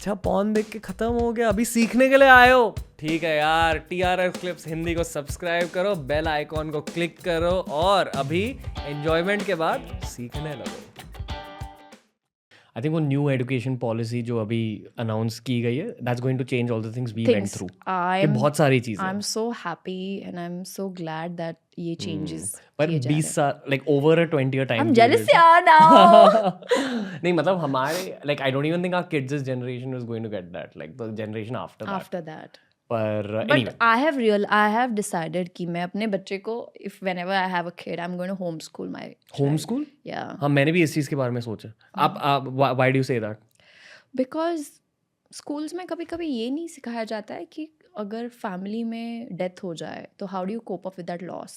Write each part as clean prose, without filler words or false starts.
अच्छा पॉन देख के खत्म हो गया, अभी सीखने के लिए आए हो, ठीक है यार, TRF क्लिप्स हिंदी को सब्सक्राइब करो, बेल आइकॉन को क्लिक करो और अभी एंजॉयमेंट के बाद सीखने लगो। आई थिंक वो न्यू एजुकेशन पॉलिसी जो अभी अनाउंस की गई है, that's going to change all the things we went through. ये बहुत सारी चीजें I'm so happy and I'm so glad that ये changes पर किए जा 20 रहे हैं. साल like over a 20 year time I'm jealous यार now. नहीं मतलब हमारे like I don't even think our kids generation is going to get that, like the generation after that. After that. पर But anyway I have decided कि मैं अपने बच्चे को whenever I have a kid I'm going to homeschool my home child. School, Yeah. हाँ मैंने भी इस चीज़ के बारे में सोचा. आप why do you say that? Because schools में कभी कभी ये नहीं सिखाया जाता है कि अगर फैमिली में डेथ हो जाए तो how do you cope up with that loss?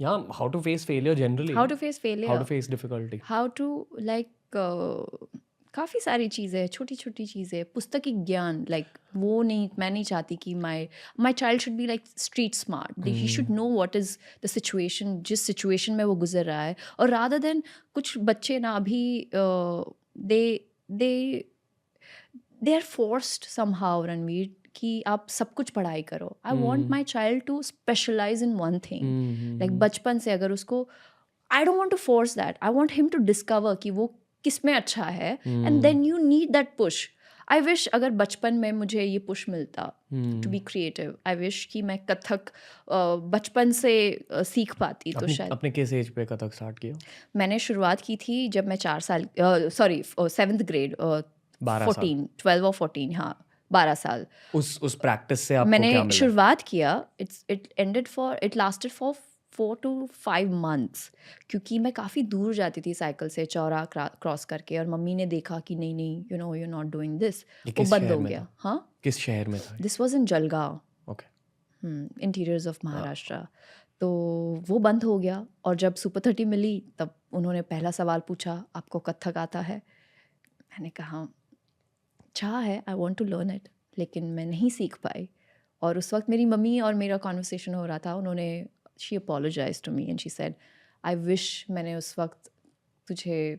या हाउ टू फेस फेलियर जनरली, How to face how failure? To face difficulty. How to like काफ़ी सारी चीज़ें, छोटी छोटी चीज़ें, पुस्तकी ज्ञान, लाइक वो नहीं, मैं नहीं चाहती कि my child should be like street smart. He should know what is the situation, जिस सिचुएशन में वो गुजर रहा है. और रादर देन कुछ बच्चे ना अभी they they they are forced somehow, Ranveer, कि आप सब कुछ पढ़ाई करो. I want my child to specialise in one thing. Like बचपन से अगर उसको, I don't want to force that, I want him to discover कि वो किस में अच्छा है, and then you need that push. I wish अगर बचपन में मुझे ये पुश मिलता to be creative. I wish कि मैं कथक बचपन से सीख पाती. तो शायद अपने किस एज पे कथक स्टार्ट किया? मैंने शुरुआत की थी जब मैं 4 साल, सॉरी 7th ग्रेड, 12 साल. 12 और 14, हाँ 12 साल. उस प्रैक्टिस से आपको मैंने क्या मिला? शुरुआत किया. It lasted for 4 to 5 months, क्योंकि मैं काफ़ी दूर जाती थी साइकिल से, चौरा क्रॉस करके, और मम्मी ने देखा कि नहीं नहीं, you know, you not doing this. ये वो किस बंद शहर हो में गया. था? हाँ, किस शहर में था? This was in Jalgaon, okay. Interiors of Maharashtra. तो वो बंद हो गया. और जब सुपर 30 मिली तब उन्होंने पहला सवाल पूछा, आपको कथक आता है? मैंने कहा अच्छा है, I want to learn it, लेकिन मैं नहीं सीख पाई. और उस वक्त मेरी मम्मी और मेरा कॉन्वर्सेशन हो रहा था. उन्होंने, she apologise to me and she said, I wish मैंने उस वक्त तुझे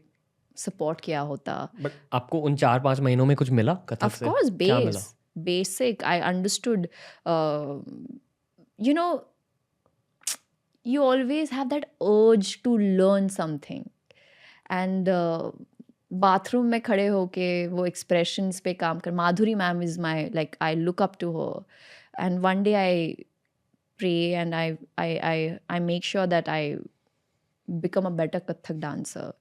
सपोर्ट किया होता. बट आपको उन 4-5 महीनों में कुछ मिला कथक ऑफ से? कोर्स, क्या मिला? Basic I understood. You know, you always have that urge to learn something. And bathroom में खड़े होके वो एक्सप्रेशंस पे काम कर. Madhuri ma'am is my, like I look up to her, and one day I pray and I make sure that I become a better Kathak dancer.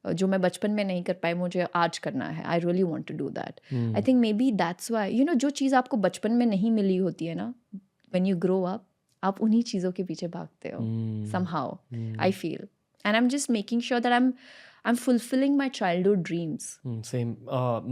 जो मैं बचपन में नहीं कर पाई, मुझे आज करना है. I really want to do that. I think maybe that's why, you know, जो चीज़ आपको बचपन में नहीं मिली होती है ना, व्हेन यू ग्रो अप, आप उन्हीं चीज़ों के पीछे भागते हो somehow. I feel, and I'm just making sure that I'm fulfilling my childhood dreams. Same.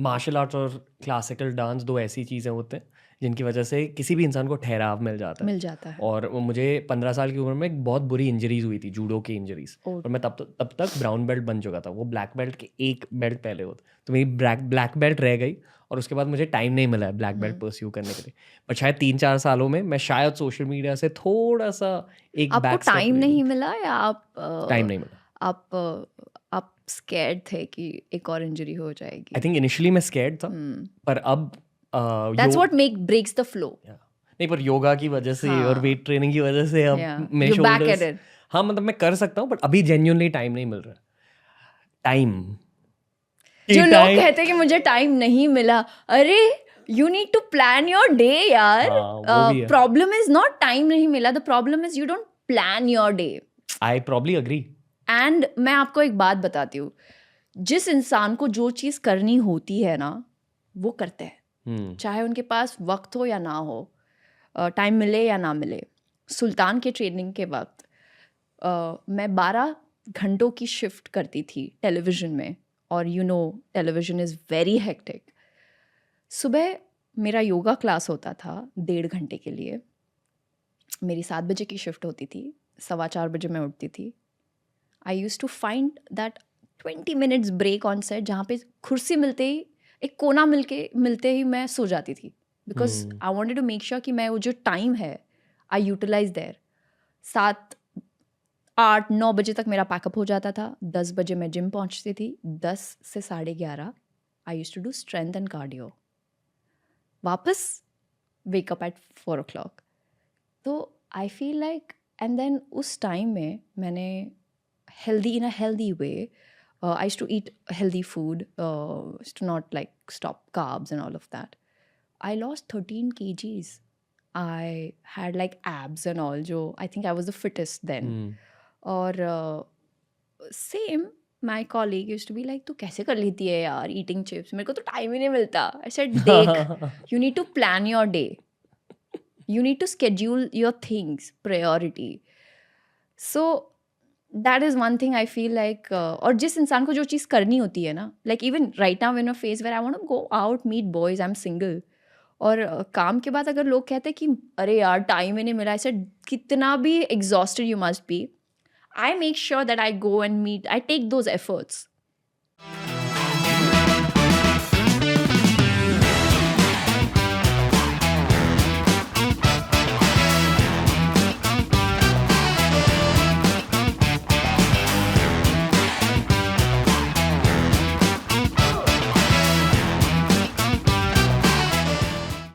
Martial arts और क्लासिकल डांस दो ऐसी चीज़ें होते हैं जिनकी वजह से किसी भी इंसान को ठहराव मिल जाता है. और वो मुझे 15 साल की उम्र में एक बहुत बुरी इंजरीज हुई थी, जूडो की इंजरीज. और मैं तब तक ब्राउन बेल्ट बन चुका था. वो ब्लैक बेल्ट के एक बेल्ट पहले होता, तो मेरी ब्लैक बेल्ट रह गई. और उसके बाद मुझे टाइम नहीं मिला है ब्लैक बेल्ट परस्यू करने के लिए. पर शायद 3-4 सालों में मैं शायद सोशल मीडिया से थोड़ा सा एक आपको टाइम नहीं मिला, या आप टाइम नहीं मिला. आप स्कैर्ड थे कि एक और इंजरी हो जाएगी? आई थिंक इनिशियली मैं स्कैर्ड था, पर अब That's what breaks the flow. नहीं, पर योगा की वजह से और वेट ट्रेनिंग की वजह से अब मेरे You're back at shoulders, it. हाँ मतलब मैं कर सकता हूँ, बट अभी जेन्युइनली टाइम नहीं मिल रहा. टाइम जो लोग कहते हैं कि मुझे टाइम नहीं मिला, अरे you need to plan your day यार. वो भी है. Problem is not टाइम नहीं मिला, the problem is you don't plan your day. I probably agree. And मैं आपको एक बात बताती हूँ, जिस इंसान को जो चीज़ करनी होती है ना, वो करते हैं. चाहे उनके पास वक्त हो या ना हो, टाइम मिले या ना मिले. सुल्तान के ट्रेनिंग के वक्त मैं 12 घंटों की शिफ्ट करती थी टेलीविज़न में. और you know, television is very hectic. सुबह मेरा योगा क्लास होता था 1.5 घंटे के लिए. मेरी 7 बजे की शिफ्ट होती थी, 4:15 बजे मैं उठती थी. I use to find that 20 minutes break on set, जहाँ पे कुर्सी मिलते ही, एक कोना मिलते ही मैं सो जाती थी. Because I wanted to make sure कि मैं वो जो टाइम है आई यूटिलाइज देयर. 7-8-9 बजे तक मेरा पैकअप हो जाता था. 10 बजे मैं जिम पहुंचती थी. 10 से 11:30 I use to do strength and cardio, वापस वेकअप एट 4 o'clock. तो I feel like, and then उस टाइम में मैंने healthy, in a healthy way, I used to eat healthy food, used to not like stop carbs and all of that. I lost 13 kgs. I had like abs and all, jo I think I was the fittest then. Or same, my colleague used to be like, तू कैसे कर लेती है यार eating chips? मेरे को तो time ही नहीं मिलता. I said, देख, you need to plan your day. You need to schedule your things, priority. So that is one thing I feel like, और जिस इंसान को जो चीज़ करनी होती है ना, like even right now in a phase where I want to go out, meet boys, I'm single. और काम के बाद अगर लोग कहते हैं कि अरे यार टाइम ही नहीं मिला, ऐसे कितना भी exhausted you must be, I make sure that I go and meet, I take those efforts.